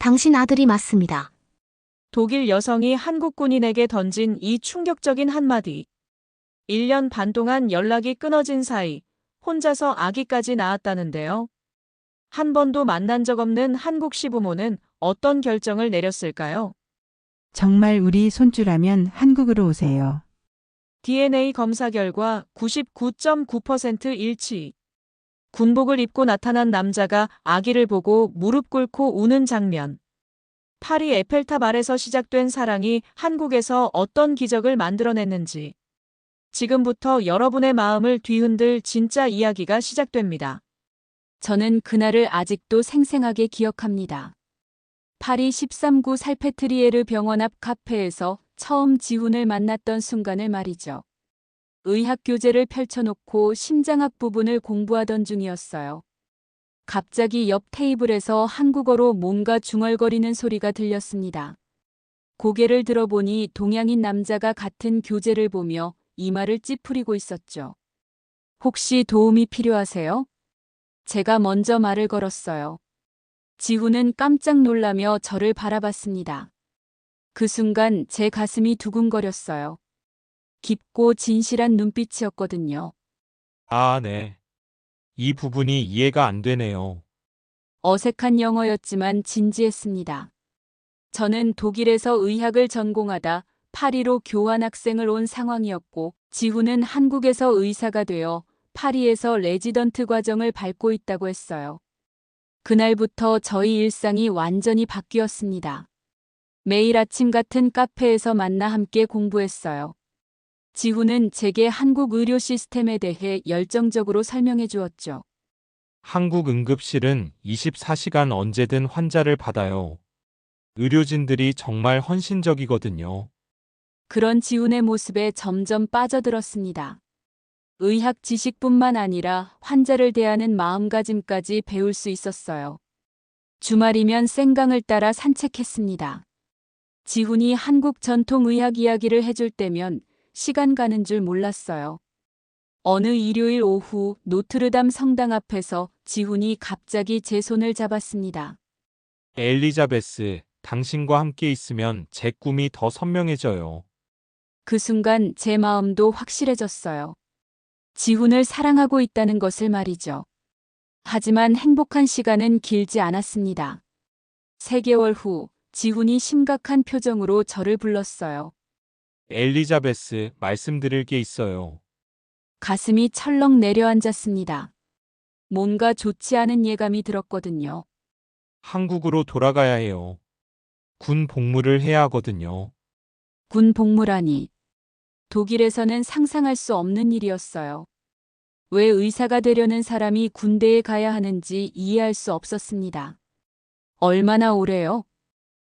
당신 아들이 맞습니다. 독일 여성이 한국 군인에게 던진 이 충격적인 한마디. 1년 반 동안 연락이 끊어진 사이 혼자서 아기까지 낳았다는데요. 한 번도 만난 적 없는 한국 시부모는 어떤 결정을 내렸을까요? 정말 우리 손주라면 한국으로 오세요. DNA 검사 결과 99.9% 일치. 군복을 입고 나타난 남자가 아기를 보고 무릎 꿇고 우는 장면. 파리 에펠탑 아래서 시작된 사랑이 한국에서 어떤 기적을 만들어냈는지. 지금부터 여러분의 마음을 뒤흔들 진짜 이야기가 시작됩니다. 저는 그날을 아직도 생생하게 기억합니다. 파리 13구 살페트리에르 병원 앞 카페에서 처음 지훈을 만났던 순간을 말이죠. 의학 교재를 펼쳐놓고 심장학 부분을 공부하던 중이었어요. 갑자기 옆 테이블에서 한국어로 뭔가 중얼거리는 소리가 들렸습니다. 고개를 들어보니 동양인 남자가 같은 교재를 보며 이마를 찌푸리고 있었죠. 혹시 도움이 필요하세요? 제가 먼저 말을 걸었어요. 지훈은 깜짝 놀라며 저를 바라봤습니다. 그 순간 제 가슴이 두근거렸어요. 깊고 진실한 눈빛이었거든요. 아, 네. 이 부분이 이해가 안 되네요. 어색한 영어였지만 진지했습니다. 저는 독일에서 의학을 전공하다 파리로 교환학생을 온 상황이었고, 지훈은 한국에서 의사가 되어 파리에서 레지던트 과정을 밟고 있다고 했어요. 그날부터 저희 일상이 완전히 바뀌었습니다. 매일 아침 같은 카페에서 만나 함께 공부했어요. 지훈은 제게 한국 의료 시스템에 대해 열정적으로 설명해 주었죠. 한국 응급실은 24시간 언제든 환자를 받아요. 의료진들이 정말 헌신적이거든요. 그런 지훈의 모습에 점점 빠져들었습니다. 의학 지식뿐만 아니라 환자를 대하는 마음가짐까지 배울 수 있었어요. 주말이면 생강을 따라 산책했습니다. 지훈이 한국 전통 의학 이야기를 해줄 때면 시간 가는 줄 몰랐어요. 어느 일요일 오후 노트르담 성당 앞에서 지훈이 갑자기 제 손을 잡았습니다. 엘리자베스, 당신과 함께 있으면 제 꿈이 더 선명해져요. 그 순간 제 마음도 확실해졌어요. 지훈을 사랑하고 있다는 것을 말이죠. 하지만 행복한 시간은 길지 않았습니다. 3개월 후 지훈이 심각한 표정으로 저를 불렀어요. 엘리자베스, 말씀드릴 게 있어요. 가슴이 철렁 내려앉았습니다. 뭔가 좋지 않은 예감이 들었거든요. 한국으로 돌아가야 해요. 군 복무를 해야 하거든요. 군 복무라니. 독일에서는 상상할 수 없는 일이었어요. 왜 의사가 되려는 사람이 군대에 가야 하는지 이해할 수 없었습니다. 얼마나 오래요?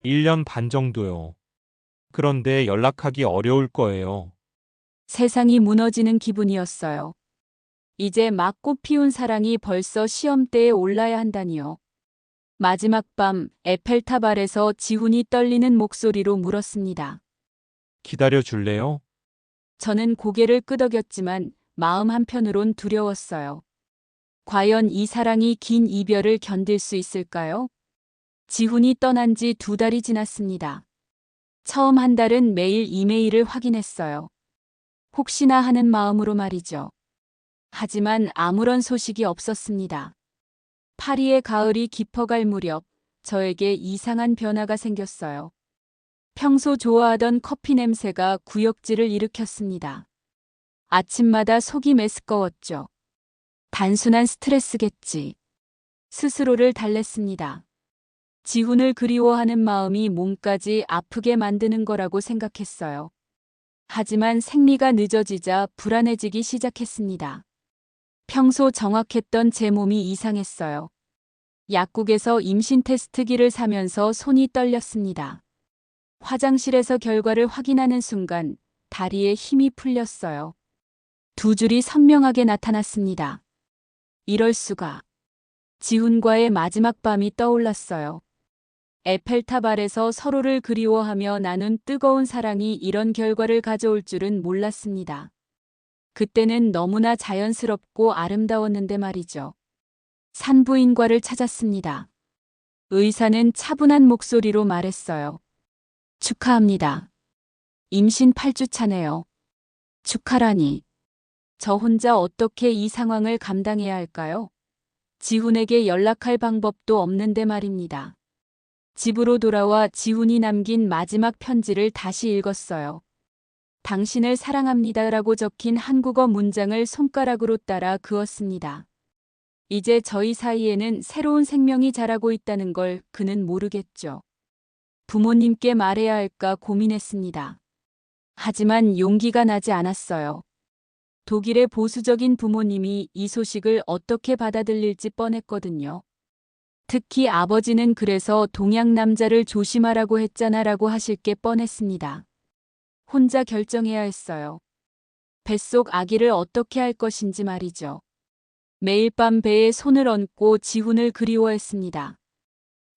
1년 반 정도요. 그런데 연락하기 어려울 거예요. 세상이 무너지는 기분이었어요. 이제 막 꽃피운 사랑이 벌써 시험대에 올라야 한다니요. 마지막 밤 에펠탑 아래서 지훈이 떨리는 목소리로 물었습니다. 기다려 줄래요? 저는 고개를 끄덕였지만 마음 한편으론 두려웠어요. 과연 이 사랑이 긴 이별을 견딜 수 있을까요? 지훈이 떠난 지 2달이 지났습니다. 처음 한 달은 매일 이메일을 확인했어요. 혹시나 하는 마음으로 말이죠. 하지만 아무런 소식이 없었습니다. 파리의 가을이 깊어갈 무렵 저에게 이상한 변화가 생겼어요. 평소 좋아하던 커피 냄새가 구역질을 일으켰습니다. 아침마다 속이 메스꺼웠죠. 단순한 스트레스겠지. 스스로를 달랬습니다. 지훈을 그리워하는 마음이 몸까지 아프게 만드는 거라고 생각했어요. 하지만 생리가 늦어지자 불안해지기 시작했습니다. 평소 정확했던 제 몸이 이상했어요. 약국에서 임신 테스트기를 사면서 손이 떨렸습니다. 화장실에서 결과를 확인하는 순간 다리에 힘이 풀렸어요. 2줄이 선명하게 나타났습니다. 이럴 수가. 지훈과의 마지막 밤이 떠올랐어요. 에펠탑 아래서 서로를 그리워하며 나눈 뜨거운 사랑이 이런 결과를 가져올 줄은 몰랐습니다. 그때는 너무나 자연스럽고 아름다웠는데 말이죠. 산부인과를 찾았습니다. 의사는 차분한 목소리로 말했어요. 축하합니다. 임신 8주 차네요. 축하라니. 저 혼자 어떻게 이 상황을 감당해야 할까요? 지훈에게 연락할 방법도 없는데 말입니다. 집으로 돌아와 지훈이 남긴 마지막 편지를 다시 읽었어요. 당신을 사랑합니다라고 적힌 한국어 문장을 손가락으로 따라 그었습니다. 이제 저희 사이에는 새로운 생명이 자라고 있다는 걸 그는 모르겠죠. 부모님께 말해야 할까 고민했습니다. 하지만 용기가 나지 않았어요. 독일의 보수적인 부모님이 이 소식을 어떻게 받아들일지 뻔했거든요. 특히 아버지는 그래서 동양 남자를 조심하라고 했잖아라고 하실 게 뻔했습니다. 혼자 결정해야 했어요. 뱃속 아기를 어떻게 할 것인지 말이죠. 매일 밤 배에 손을 얹고 지훈을 그리워했습니다.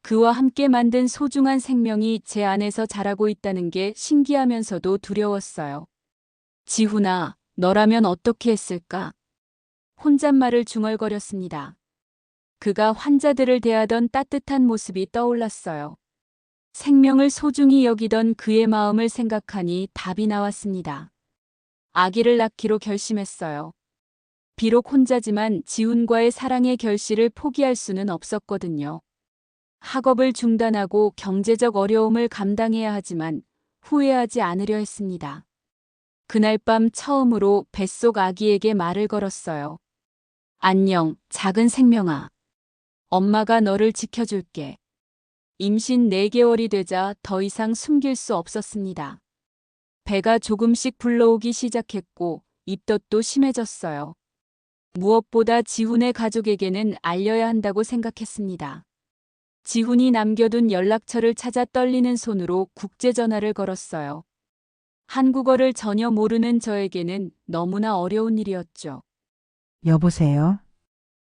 그와 함께 만든 소중한 생명이 제 안에서 자라고 있다는 게 신기하면서도 두려웠어요. 지훈아, 너라면 어떻게 했을까? 혼잣말을 중얼거렸습니다. 그가 환자들을 대하던 따뜻한 모습이 떠올랐어요. 생명을 소중히 여기던 그의 마음을 생각하니 답이 나왔습니다. 아기를 낳기로 결심했어요. 비록 혼자지만 지훈과의 사랑의 결실을 포기할 수는 없었거든요. 학업을 중단하고 경제적 어려움을 감당해야 하지만 후회하지 않으려 했습니다. 그날 밤 처음으로 뱃속 아기에게 말을 걸었어요. 안녕, 작은 생명아. 엄마가 너를 지켜줄게. 임신 4개월이 되자 더 이상 숨길 수 없었습니다. 배가 조금씩 불러오기 시작했고 입덧도 심해졌어요. 무엇보다 지훈의 가족에게는 알려야 한다고 생각했습니다. 지훈이 남겨둔 연락처를 찾아 떨리는 손으로 국제전화를 걸었어요. 한국어를 전혀 모르는 저에게는 너무나 어려운 일이었죠. 여보세요?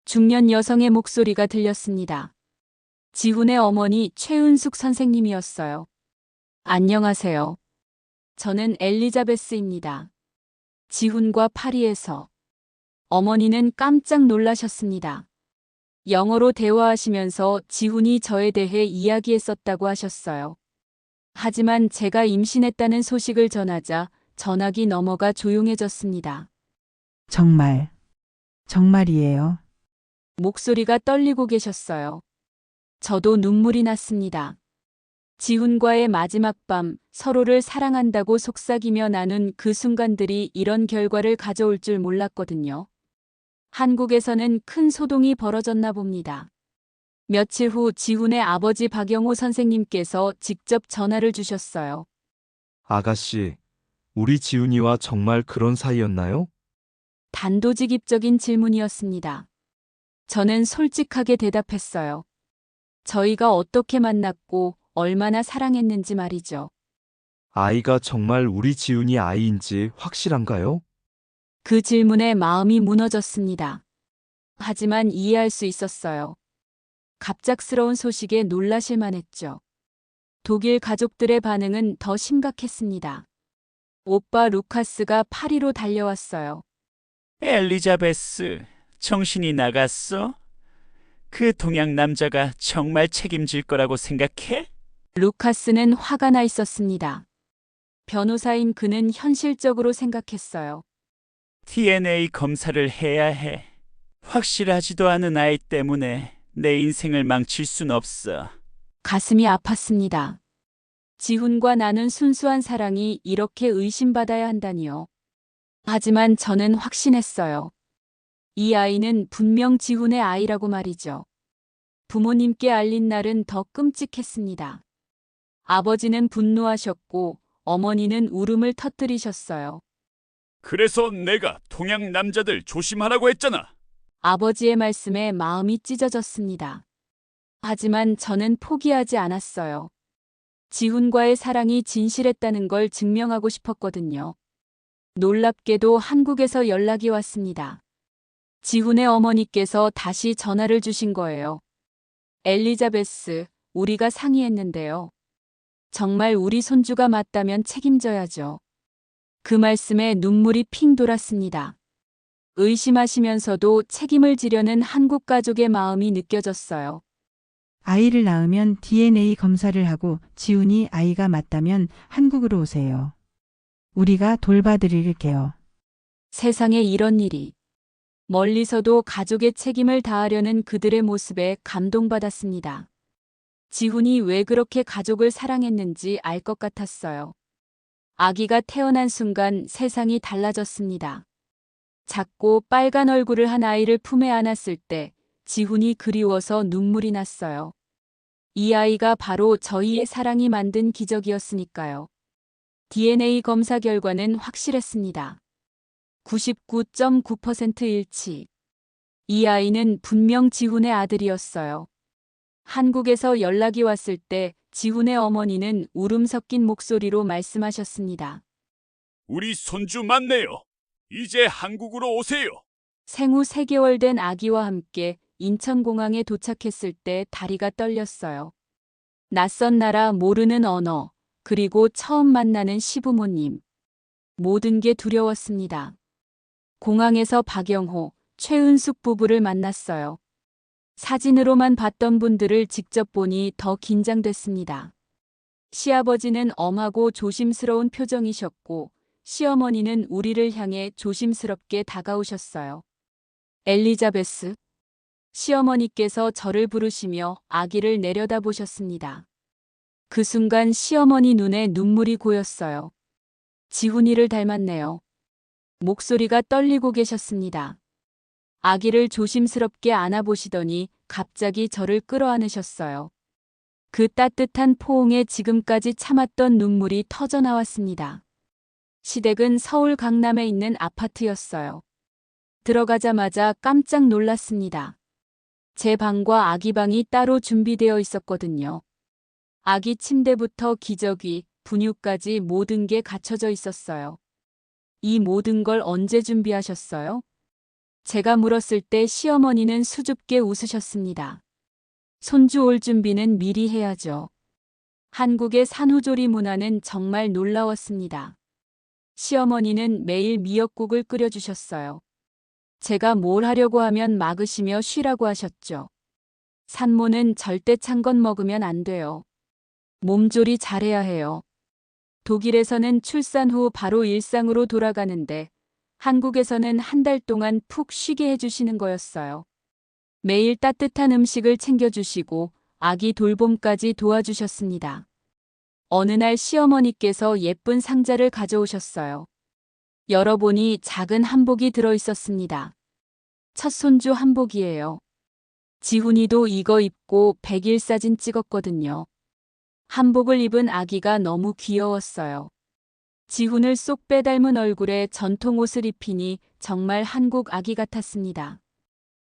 중년 여성의 목소리가 들렸습니다. 지훈의 어머니 최은숙 선생님이었어요. 안녕하세요. 저는 엘리자베스입니다. 지훈과 파리에서. 어머니는 깜짝 놀라셨습니다. 영어로 대화하시면서 지훈이 저에 대해 이야기했었다고 하셨어요. 하지만 제가 임신했다는 소식을 전하자 전화기 너머가 조용해졌습니다. 정말이에요. 목소리가 떨리고 계셨어요. 저도 눈물이 났습니다. 지훈과의 마지막 밤, 서로를 사랑한다고 속삭이며 나눈 그 순간들이 이런 결과를 가져올 줄 몰랐거든요. 한국에서는 큰 소동이 벌어졌나 봅니다. 며칠 후 지훈의 아버지 박영호 선생님께서 직접 전화를 주셨어요. 아가씨, 우리 지훈이와 정말 그런 사이였나요? 단도직입적인 질문이었습니다. 저는 솔직하게 대답했어요. 저희가 어떻게 만났고 얼마나 사랑했는지 말이죠. 아이가 정말 우리 지훈이 아이인지 확실한가요? 그 질문에 마음이 무너졌습니다. 하지만 이해할 수 있었어요. 갑작스러운 소식에 놀라실 만했죠. 독일 가족들의 반응은 더 심각했습니다. 오빠 루카스가 파리로 달려왔어요. 엘리자베스, 정신이 나갔어? 그 동양 남자가 정말 책임질 거라고 생각해? 루카스는 화가 나 있었습니다. 변호사인 그는 현실적으로 생각했어요. DNA 검사를 해야 해. 확실하지도 않은 아이 때문에 내 인생을 망칠 순 없어. 가슴이 아팠습니다. 지훈과 나눈 순수한 사랑이 이렇게 의심받아야 한다니요. 하지만 저는 확신했어요. 이 아이는 분명 지훈의 아이라고 말이죠. 부모님께 알린 날은 더 끔찍했습니다. 아버지는 분노하셨고 어머니는 울음을 터뜨리셨어요. 그래서 내가 동양 남자들 조심하라고 했잖아. 아버지의 말씀에 마음이 찢어졌습니다. 하지만 저는 포기하지 않았어요. 지훈과의 사랑이 진실했다는 걸 증명하고 싶었거든요. 놀랍게도 한국에서 연락이 왔습니다. 지훈의 어머니께서 다시 전화를 주신 거예요. 엘리자베스, 우리가 상의했는데요. 정말 우리 손주가 맞다면 책임져야죠. 그 말씀에 눈물이 핑 돌았습니다. 의심하시면서도 책임을 지려는 한국 가족의 마음이 느껴졌어요. 아이를 낳으면 DNA 검사를 하고 지훈이 아이가 맞다면 한국으로 오세요. 우리가 돌봐드릴게요. 세상에 이런 일이. 멀리서도 가족의 책임을 다하려는 그들의 모습에 감동받았습니다. 지훈이 왜 그렇게 가족을 사랑했는지 알 것 같았어요. 아기가 태어난 순간 세상이 달라졌습니다. 작고 빨간 얼굴을 한 아이를 품에 안았을 때 지훈이 그리워서 눈물이 났어요. 이 아이가 바로 저희의 사랑이 만든 기적이었으니까요. DNA 검사 결과는 확실했습니다. 99.9% 일치. 이 아이는 분명 지훈의 아들이었어요. 한국에서 연락이 왔을 때 지훈의 어머니는 울음 섞인 목소리로 말씀하셨습니다. 우리 손주 맞네요. 이제 한국으로 오세요. 생후 3개월 된 아기와 함께 인천공항에 도착했을 때 다리가 떨렸어요. 낯선 나라, 모르는 언어, 그리고 처음 만나는 시부모님. 모든 게 두려웠습니다. 공항에서 박영호, 최은숙 부부를 만났어요. 사진으로만 봤던 분들을 직접 보니 더 긴장됐습니다. 시아버지는 엄하고 조심스러운 표정이셨고, 시어머니는 우리를 향해 조심스럽게 다가오셨어요. 엘리자베스. 시어머니께서 저를 부르시며 아기를 내려다보셨습니다. 그 순간 시어머니 눈에 눈물이 고였어요. 지훈이를 닮았네요. 목소리가 떨리고 계셨습니다. 아기를 조심스럽게 안아보시더니 갑자기 저를 끌어안으셨어요. 그 따뜻한 포옹에 지금까지 참았던 눈물이 터져나왔습니다. 시댁은 서울 강남에 있는 아파트였어요. 들어가자마자 깜짝 놀랐습니다. 제 방과 아기 방이 따로 준비되어 있었거든요. 아기 침대부터 기저귀, 분유까지 모든 게 갖춰져 있었어요. 이 모든 걸 언제 준비하셨어요? 제가 물었을 때 시어머니는 수줍게 웃으셨습니다. 손주 올 준비는 미리 해야죠. 한국의 산후조리 문화는 정말 놀라웠습니다. 시어머니는 매일 미역국을 끓여주셨어요. 제가 뭘 하려고 하면 막으시며 쉬라고 하셨죠. 산모는 절대 찬 건 먹으면 안 돼요. 몸조리 잘해야 해요. 독일에서는 출산 후 바로 일상으로 돌아가는데 한국에서는 한 달 동안 푹 쉬게 해주시는 거였어요. 매일 따뜻한 음식을 챙겨주시고 아기 돌봄까지 도와주셨습니다. 어느 날 시어머니께서 예쁜 상자를 가져오셨어요. 열어보니 작은 한복이 들어있었습니다. 첫 손주 한복이에요. 지훈이도 이거 입고 100일 사진 찍었거든요. 한복을 입은 아기가 너무 귀여웠어요. 지훈을 쏙 빼닮은 얼굴에 전통 옷을 입히니 정말 한국 아기 같았습니다.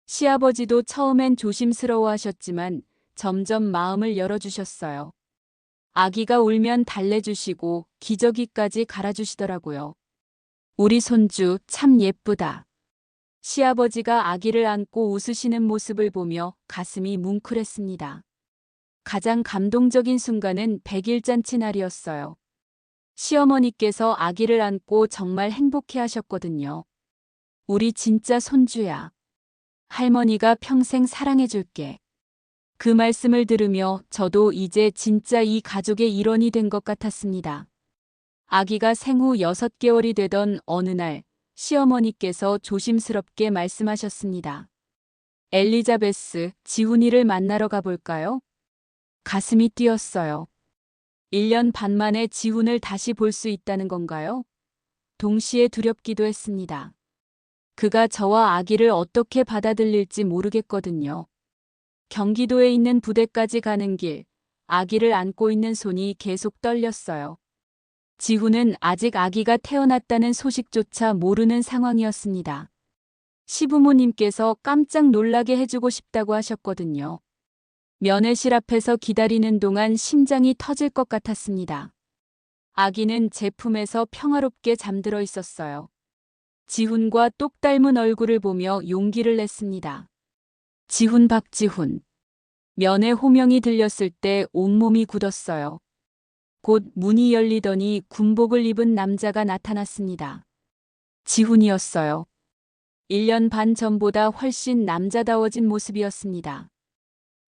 시아버지도 처음엔 조심스러워 하셨지만 점점 마음을 열어주셨어요. 아기가 울면 달래주시고 기저귀까지 갈아주시더라고요. 우리 손주 참 예쁘다. 시아버지가 아기를 안고 웃으시는 모습을 보며 가슴이 뭉클했습니다. 가장 감동적인 순간은 100일 잔치 날이었어요. 시어머니께서 아기를 안고 정말 행복해 하셨거든요. 우리 진짜 손주야. 할머니가 평생 사랑해줄게. 그 말씀을 들으며 저도 이제 진짜 이 가족의 일원이 된 것 같았습니다. 아기가 생후 6개월이 되던 어느 날 시어머니께서 조심스럽게 말씀하셨습니다. 엘리자베스, 지훈이를 만나러 가볼까요? 가슴이 뛰었어요. 1년 반 만에 지훈을 다시 볼 수 있다는 건가요? 동시에 두렵기도 했습니다. 그가 저와 아기를 어떻게 받아들일지 모르겠거든요. 경기도에 있는 부대까지 가는 길, 아기를 안고 있는 손이 계속 떨렸어요. 지훈은 아직 아기가 태어났다는 소식조차 모르는 상황이었습니다. 시부모님께서 깜짝 놀라게 해주고 싶다고 하셨거든요. 면회실 앞에서 기다리는 동안 심장이 터질 것 같았습니다. 아기는 제 품에서 평화롭게 잠들어 있었어요. 지훈과 똑 닮은 얼굴을 보며 용기를 냈습니다. 지훈 박지훈. 면회 호명이 들렸을 때 온몸이 굳었어요. 곧 문이 열리더니 군복을 입은 남자가 나타났습니다. 지훈이었어요. 1년 반 전보다 훨씬 남자다워진 모습이었습니다.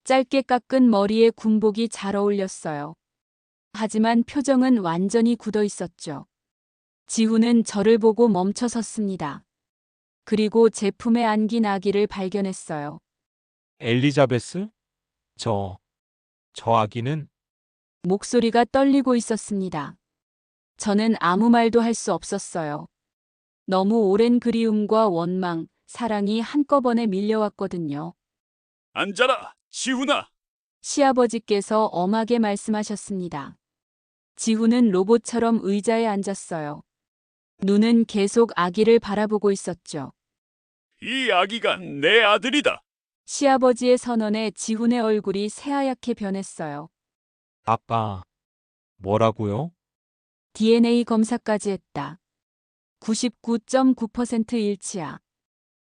짧게 깎은 머리에 군복이 잘 어울렸어요. 하지만 표정은 완전히 굳어 있었죠. 지훈은 저를 보고 멈춰 섰습니다. 그리고 제 품에 안긴 아기를 발견했어요. 엘리자베스? 저 아기는? 목소리가 떨리고 있었습니다. 저는 아무 말도 할 수 없었어요. 너무 오랜 그리움과 원망, 사랑이 한꺼번에 밀려왔거든요. 앉아라, 지훈아. 시아버지께서 엄하게 말씀하셨습니다. 지훈은 로봇처럼 의자에 앉았어요. 눈은 계속 아기를 바라보고 있었죠. 이 아기가 내 아들이다. 시아버지의 선언에 지훈의 얼굴이 새하얗게 변했어요. 아빠. 뭐라고요? DNA 검사까지 했다. 99.9% 일치야.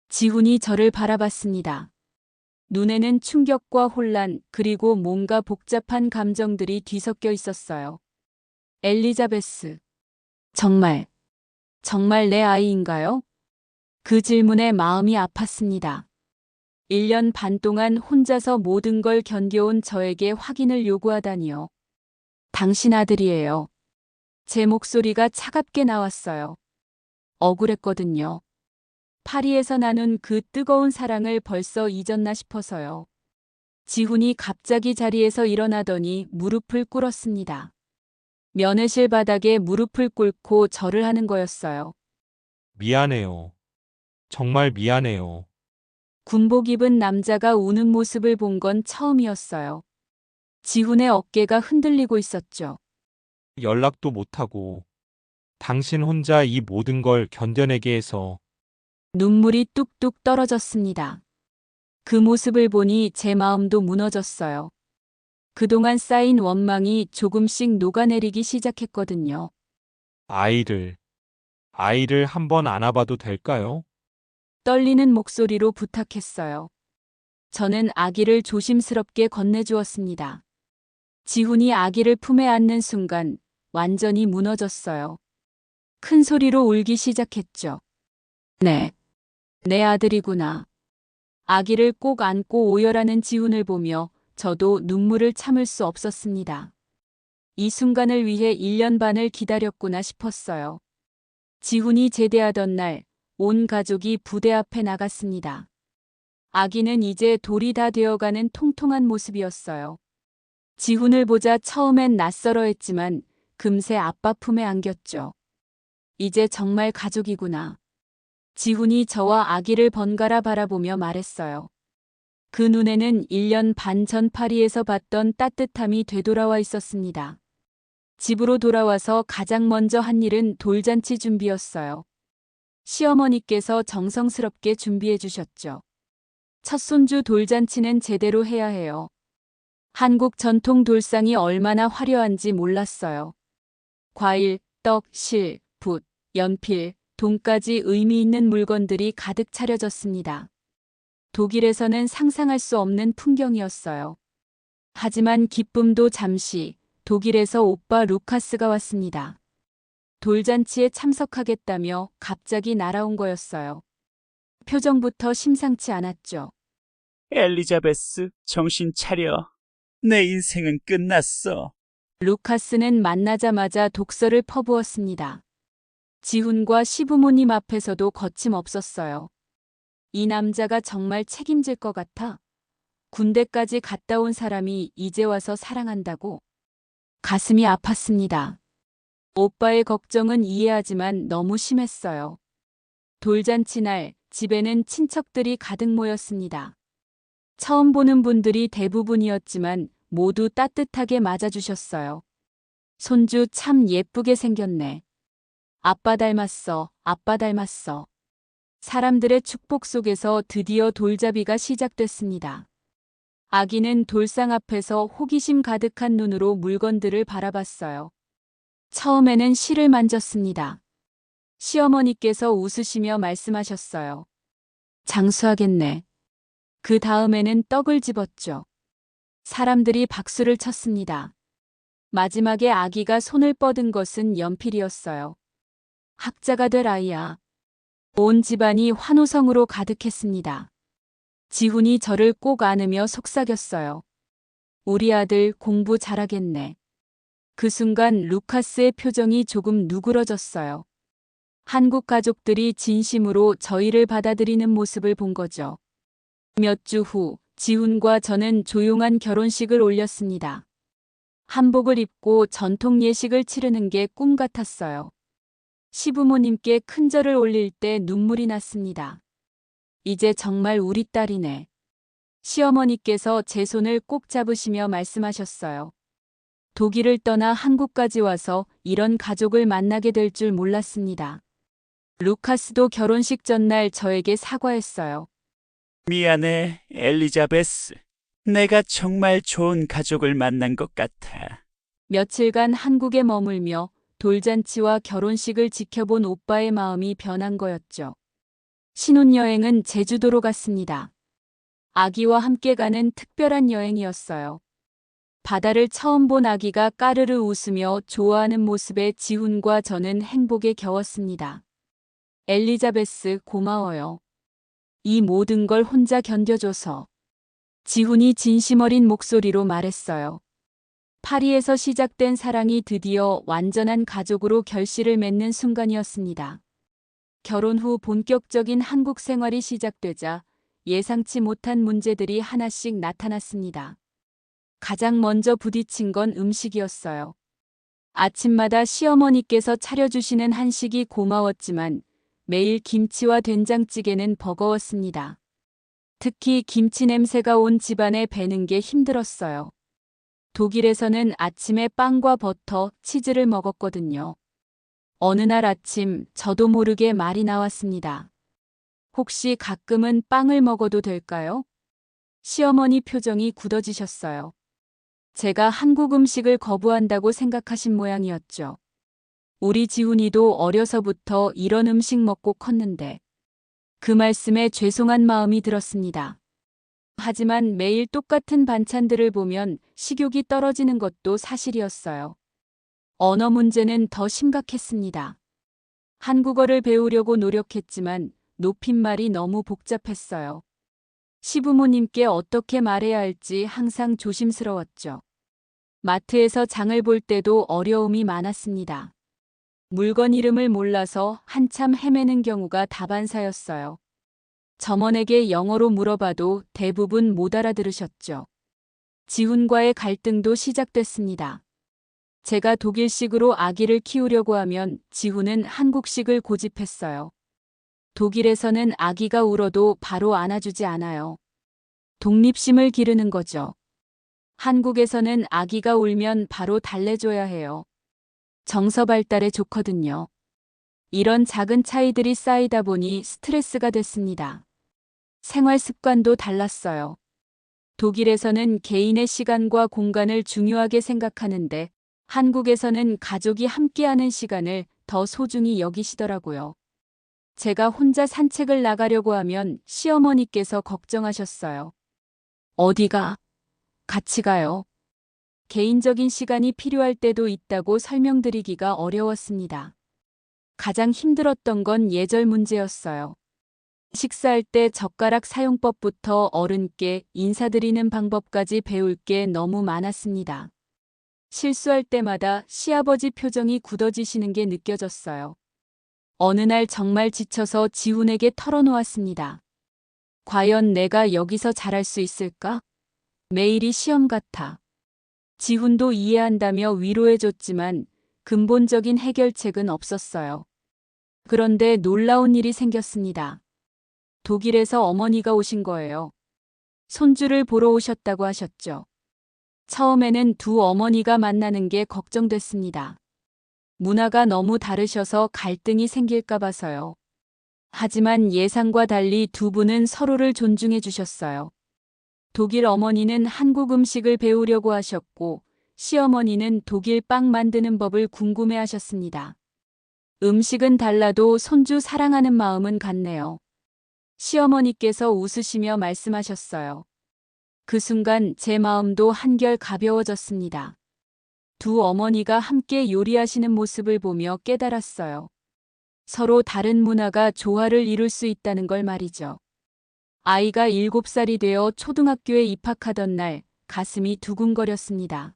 지훈이 저를 바라봤습니다. 눈에는 충격과 혼란, 그리고 뭔가 복잡한 감정들이 뒤섞여 있었어요. 엘리자베스. 정말 내 아이인가요? 그 질문에 마음이 아팠습니다. 1년 반 동안 혼자서 모든 걸 견뎌온 저에게 확인을 요구하다니요. 당신 아들이에요. 제 목소리가 차갑게 나왔어요. 억울했거든요. 파리에서 나눈 그 뜨거운 사랑을 벌써 잊었나 싶어서요. 지훈이 갑자기 자리에서 일어나더니 무릎을 꿇었습니다. 면회실 바닥에 무릎을 꿇고 절을 하는 거였어요. 미안해요. 정말 미안해요. 군복 입은 남자가 우는 모습을 본 건 처음이었어요. 지훈의 어깨가 흔들리고 있었죠. 연락도 못하고 당신 혼자 이 모든 걸 견뎌내게 해서 눈물이 뚝뚝 떨어졌습니다. 그 모습을 보니 제 마음도 무너졌어요. 그동안 쌓인 원망이 조금씩 녹아내리기 시작했거든요. 아이를 한번 안아봐도 될까요? 떨리는 목소리로 부탁했어요. 저는 아기를 조심스럽게 건네주었습니다. 지훈이 아기를 품에 안는 순간 완전히 무너졌어요. 큰 소리로 울기 시작했죠. 네, 내 아들이구나. 아기를 꼭 안고 오열하는 지훈을 보며 저도 눈물을 참을 수 없었습니다. 이 순간을 위해 1년 반을 기다렸구나 싶었어요. 지훈이 제대하던 날, 온 가족이 부대 앞에 나갔습니다. 아기는 이제 돌이 다 되어가는 통통한 모습이었어요. 지훈을 보자 처음엔 낯설어했지만 금세 아빠 품에 안겼죠. 이제 정말 가족이구나. 지훈이 저와 아기를 번갈아 바라보며 말했어요. 그 눈에는 1년 반 전 파리에서 봤던 따뜻함이 되돌아와 있었습니다. 집으로 돌아와서 가장 먼저 한 일은 돌잔치 준비였어요. 시어머니께서 정성스럽게 준비해 주셨죠. 첫 손주 돌잔치는 제대로 해야 해요. 한국 전통 돌상이 얼마나 화려한지 몰랐어요. 과일, 떡, 실, 붓, 연필, 돈까지 의미 있는 물건들이 가득 차려졌습니다. 독일에서는 상상할 수 없는 풍경이었어요. 하지만 기쁨도 잠시, 독일에서 오빠 루카스가 왔습니다. 돌잔치에 참석하겠다며 갑자기 날아온 거였어요. 표정부터 심상치 않았죠. 엘리자베스, 정신 차려. 내 인생은 끝났어. 루카스는 만나자마자 독서를 퍼부었습니다. 지훈과 시부모님 앞에서도 거침없었어요. 이 남자가 정말 책임질 것 같아? 군대까지 갔다 온 사람이 이제 와서 사랑한다고? 가슴이 아팠습니다. 오빠의 걱정은 이해하지만 너무 심했어요. 돌잔치 날 집에는 친척들이 가득 모였습니다. 처음 보는 분들이 대부분이었지만 모두 따뜻하게 맞아주셨어요. 손주 참 예쁘게 생겼네. 아빠 닮았어, 아빠 닮았어. 사람들의 축복 속에서 드디어 돌잡이가 시작됐습니다. 아기는 돌상 앞에서 호기심 가득한 눈으로 물건들을 바라봤어요. 처음에는 실을 만졌습니다. 시어머니께서 웃으시며 말씀하셨어요. 장수하겠네. 그 다음에는 떡을 집었죠. 사람들이 박수를 쳤습니다. 마지막에 아기가 손을 뻗은 것은 연필이었어요. 학자가 될 아이야. 온 집안이 환호성으로 가득했습니다. 지훈이 저를 꼭 안으며 속삭였어요. 우리 아들 공부 잘하겠네. 그 순간 루카스의 표정이 조금 누그러졌어요. 한국 가족들이 진심으로 저희를 받아들이는 모습을 본 거죠. 몇 주 후, 지훈과 저는 조용한 결혼식을 올렸습니다. 한복을 입고 전통 예식을 치르는 게 꿈 같았어요. 시부모님께 큰절을 올릴 때 눈물이 났습니다. 이제 정말 우리 딸이네. 시어머니께서 제 손을 꼭 잡으시며 말씀하셨어요. 독일을 떠나 한국까지 와서 이런 가족을 만나게 될 줄 몰랐습니다. 루카스도 결혼식 전날 저에게 사과했어요. 미안해, 엘리자베스. 내가 정말 좋은 가족을 만난 것 같아. 며칠간 한국에 머물며 돌잔치와 결혼식을 지켜본 오빠의 마음이 변한 거였죠. 신혼여행은 제주도로 갔습니다. 아기와 함께 가는 특별한 여행이었어요. 바다를 처음 본 아기가 까르르 웃으며 좋아하는 모습에 지훈과 저는 행복에 겨웠습니다. 엘리자베스, 고마워요. 이 모든 걸 혼자 견뎌줘서. 지훈이 진심 어린 목소리로 말했어요. 파리에서 시작된 사랑이 드디어 완전한 가족으로 결실을 맺는 순간이었습니다. 결혼 후 본격적인 한국 생활이 시작되자 예상치 못한 문제들이 하나씩 나타났습니다. 가장 먼저 부딪힌 건 음식이었어요. 아침마다 시어머니께서 차려주시는 한식이 고마웠지만 매일 김치와 된장찌개는 버거웠습니다. 특히 김치 냄새가 온 집안에 배는 게 힘들었어요. 독일에서는 아침에 빵과 버터, 치즈를 먹었거든요. 어느 날 아침 저도 모르게 말이 나왔습니다. 혹시 가끔은 빵을 먹어도 될까요? 시어머니 표정이 굳어지셨어요. 제가 한국 음식을 거부한다고 생각하신 모양이었죠. 우리 지훈이도 어려서부터 이런 음식 먹고 컸는데. 그 말씀에 죄송한 마음이 들었습니다. 하지만 매일 똑같은 반찬들을 보면 식욕이 떨어지는 것도 사실이었어요. 언어 문제는 더 심각했습니다. 한국어를 배우려고 노력했지만 높임말이 너무 복잡했어요. 시부모님께 어떻게 말해야 할지 항상 조심스러웠죠. 마트에서 장을 볼 때도 어려움이 많았습니다. 물건 이름을 몰라서 한참 헤매는 경우가 다반사였어요. 점원에게 영어로 물어봐도 대부분 못 알아들으셨죠. 지훈과의 갈등도 시작됐습니다. 제가 독일식으로 아기를 키우려고 하면 지훈은 한국식을 고집했어요. 독일에서는 아기가 울어도 바로 안아주지 않아요. 독립심을 기르는 거죠. 한국에서는 아기가 울면 바로 달래줘야 해요. 정서 발달에 좋거든요. 이런 작은 차이들이 쌓이다 보니 스트레스가 됐습니다. 생활 습관도 달랐어요. 독일에서는 개인의 시간과 공간을 중요하게 생각하는데 한국에서는 가족이 함께하는 시간을 더 소중히 여기시더라고요. 제가 혼자 산책을 나가려고 하면 시어머니께서 걱정하셨어요. 어디가? 같이 가요. 개인적인 시간이 필요할 때도 있다고 설명드리기가 어려웠습니다. 가장 힘들었던 건 예절 문제였어요. 식사할 때 젓가락 사용법부터 어른께 인사드리는 방법까지 배울 게 너무 많았습니다. 실수할 때마다 시아버지 표정이 굳어지시는 게 느껴졌어요. 어느 날 정말 지쳐서 지훈에게 털어놓았습니다. 과연 내가 여기서 잘할 수 있을까? 매일이 시험 같아. 지훈도 이해한다며 위로해줬지만 근본적인 해결책은 없었어요. 그런데 놀라운 일이 생겼습니다. 독일에서 어머니가 오신 거예요. 손주를 보러 오셨다고 하셨죠. 처음에는 두 어머니가 만나는 게 걱정됐습니다. 문화가 너무 다르셔서 갈등이 생길까 봐서요. 하지만 예상과 달리 두 분은 서로를 존중해 주셨어요. 독일 어머니는 한국 음식을 배우려고 하셨고 시어머니는 독일 빵 만드는 법을 궁금해 하셨습니다. 음식은 달라도 손주 사랑하는 마음은 같네요. 시어머니께서 웃으시며 말씀하셨어요. 그 순간 제 마음도 한결 가벼워졌습니다. 두 어머니가 함께 요리하시는 모습을 보며 깨달았어요. 서로 다른 문화가 조화를 이룰 수 있다는 걸 말이죠. 아이가 7살이 되어 초등학교에 입학하던 날 가슴이 두근거렸습니다.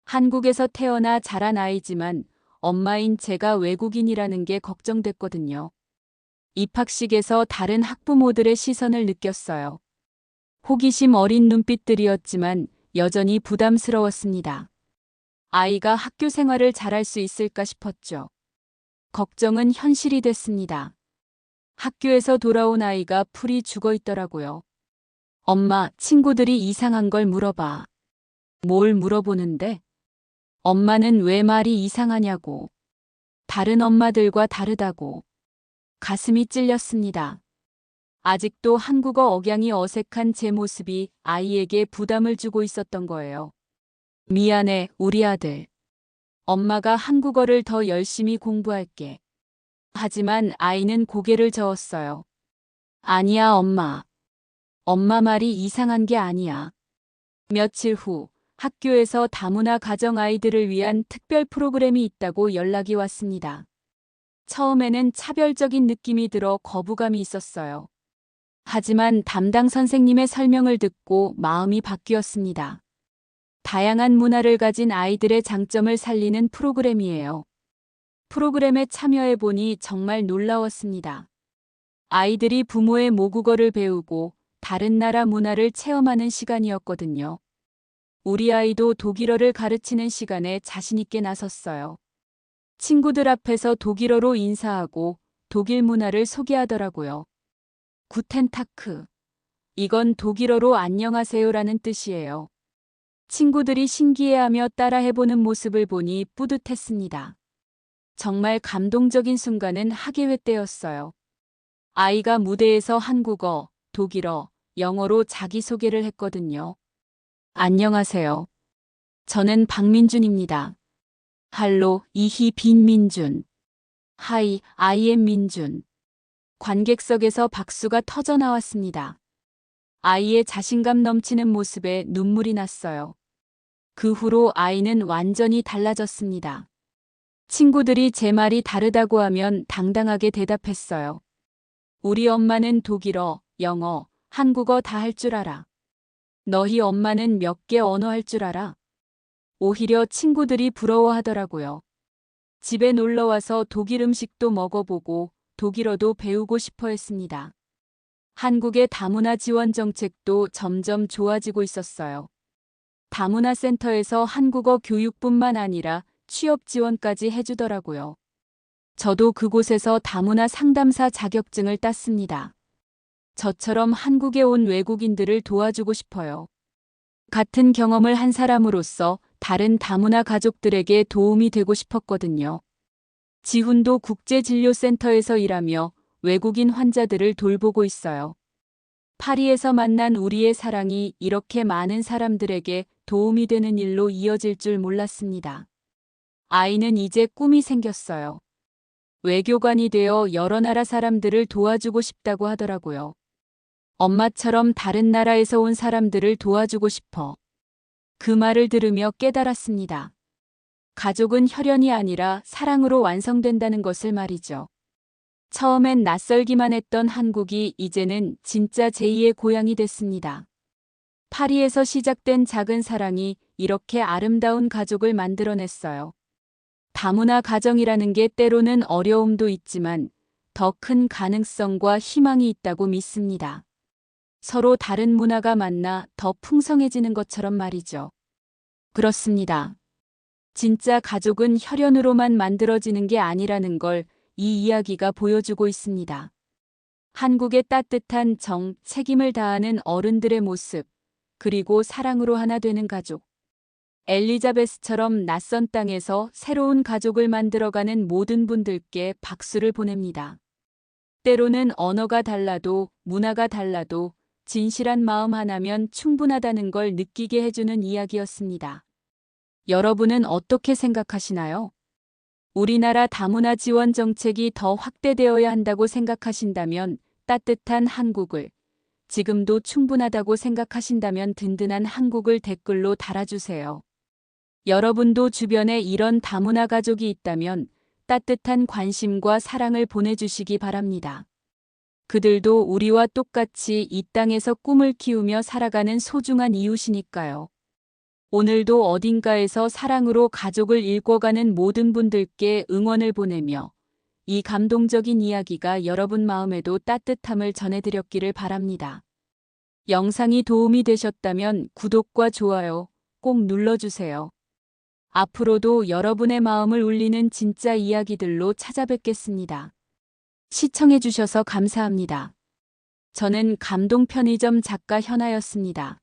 한국에서 태어나 자란 아이지만 엄마인 제가 외국인이라는 게 걱정됐거든요. 입학식에서 다른 학부모들의 시선을 느꼈어요. 호기심 어린 눈빛들이었지만 여전히 부담스러웠습니다. 아이가 학교 생활을 잘할 수 있을까 싶었죠. 걱정은 현실이 됐습니다. 학교에서 돌아온 아이가 풀이 죽어 있더라고요. 엄마, 친구들이 이상한 걸 물어봐. 뭘 물어보는데? 엄마는 왜 말이 이상하냐고. 다른 엄마들과 다르다고. 가슴이 찔렸습니다. 아직도 한국어 억양이 어색한 제 모습이 아이에게 부담을 주고 있었던 거예요. 미안해, 우리 아들. 엄마가 한국어를 더 열심히 공부할게. 하지만 아이는 고개를 저었어요. 아니야, 엄마. 엄마 말이 이상한 게 아니야. 며칠 후 학교에서 다문화 가정 아이들을 위한 특별 프로그램이 있다고 연락이 왔습니다. 처음에는 차별적인 느낌이 들어 거부감이 있었어요. 하지만 담당 선생님의 설명을 듣고 마음이 바뀌었습니다. 다양한 문화를 가진 아이들의 장점을 살리는 프로그램이에요. 프로그램에 참여해보니 정말 놀라웠습니다. 아이들이 부모의 모국어를 배우고 다른 나라 문화를 체험하는 시간이었거든요. 우리 아이도 독일어를 가르치는 시간에 자신있게 나섰어요. 친구들 앞에서 독일어로 인사하고 독일 문화를 소개하더라고요. 구텐타크. 이건 독일어로 안녕하세요라는 뜻이에요. 친구들이 신기해하며 따라해보는 모습을 보니 뿌듯했습니다. 정말 감동적인 순간은 학예회 때였어요. 아이가 무대에서 한국어, 독일어, 영어로 자기소개를 했거든요. 안녕하세요. 저는 박민준입니다. 할로, 이히 빈민준. 하이, 아이엠 민준. 관객석에서 박수가 터져 나왔습니다. 아이의 자신감 넘치는 모습에 눈물이 났어요. 그 후로 아이는 완전히 달라졌습니다. 친구들이 제 말이 다르다고 하면 당당하게 대답했어요. 우리 엄마는 독일어, 영어, 한국어 다 할 줄 알아. 너희 엄마는 몇 개 언어 할 줄 알아? 오히려 친구들이 부러워하더라고요. 집에 놀러와서 독일 음식도 먹어보고 독일어도 배우고 싶어 했습니다. 한국의 다문화 지원 정책도 점점 좋아지고 있었어요. 다문화 센터에서 한국어 교육뿐만 아니라 취업 지원까지 해주더라고요. 저도 그곳에서 다문화 상담사 자격증을 땄습니다. 저처럼 한국에 온 외국인들을 도와주고 싶어요. 같은 경험을 한 사람으로서 다른 다문화 가족들에게 도움이 되고 싶었거든요. 지훈도 국제진료센터에서 일하며 외국인 환자들을 돌보고 있어요. 파리에서 만난 우리의 사랑이 이렇게 많은 사람들에게 도움이 되는 일로 이어질 줄 몰랐습니다. 아이는 이제 꿈이 생겼어요. 외교관이 되어 여러 나라 사람들을 도와주고 싶다고 하더라고요. 엄마처럼 다른 나라에서 온 사람들을 도와주고 싶어. 그 말을 들으며 깨달았습니다. 가족은 혈연이 아니라 사랑으로 완성된다는 것을 말이죠. 처음엔 낯설기만 했던 한국이 이제는 진짜 제2의 고향이 됐습니다. 파리에서 시작된 작은 사랑이 이렇게 아름다운 가족을 만들어냈어요. 다문화 가정이라는 게 때로는 어려움도 있지만 더 큰 가능성과 희망이 있다고 믿습니다. 서로 다른 문화가 만나 더 풍성해지는 것처럼 말이죠. 그렇습니다. 진짜 가족은 혈연으로만 만들어지는 게 아니라는 걸 이 이야기가 보여주고 있습니다. 한국의 따뜻한 정, 책임을 다하는 어른들의 모습, 그리고 사랑으로 하나 되는 가족. 엘리자베스처럼 낯선 땅에서 새로운 가족을 만들어가는 모든 분들께 박수를 보냅니다. 때로는 언어가 달라도 문화가 달라도 진실한 마음 하나면 충분하다는 걸 느끼게 해주는 이야기였습니다. 여러분은 어떻게 생각하시나요? 우리나라 다문화 지원 정책이 더 확대되어야 한다고 생각하신다면 따뜻한 한국을, 지금도 충분하다고 생각하신다면 든든한 한국을 댓글로 달아주세요. 여러분도 주변에 이런 다문화 가족이 있다면 따뜻한 관심과 사랑을 보내주시기 바랍니다. 그들도 우리와 똑같이 이 땅에서 꿈을 키우며 살아가는 소중한 이웃이니까요. 오늘도 어딘가에서 사랑으로 가족을 일궈가는 모든 분들께 응원을 보내며 이 감동적인 이야기가 여러분 마음에도 따뜻함을 전해드렸기를 바랍니다. 영상이 도움이 되셨다면 구독과 좋아요 꼭 눌러주세요. 앞으로도 여러분의 마음을 울리는 진짜 이야기들로 찾아뵙겠습니다. 시청해주셔서 감사합니다. 저는 감동 편의점 작가 현아였습니다.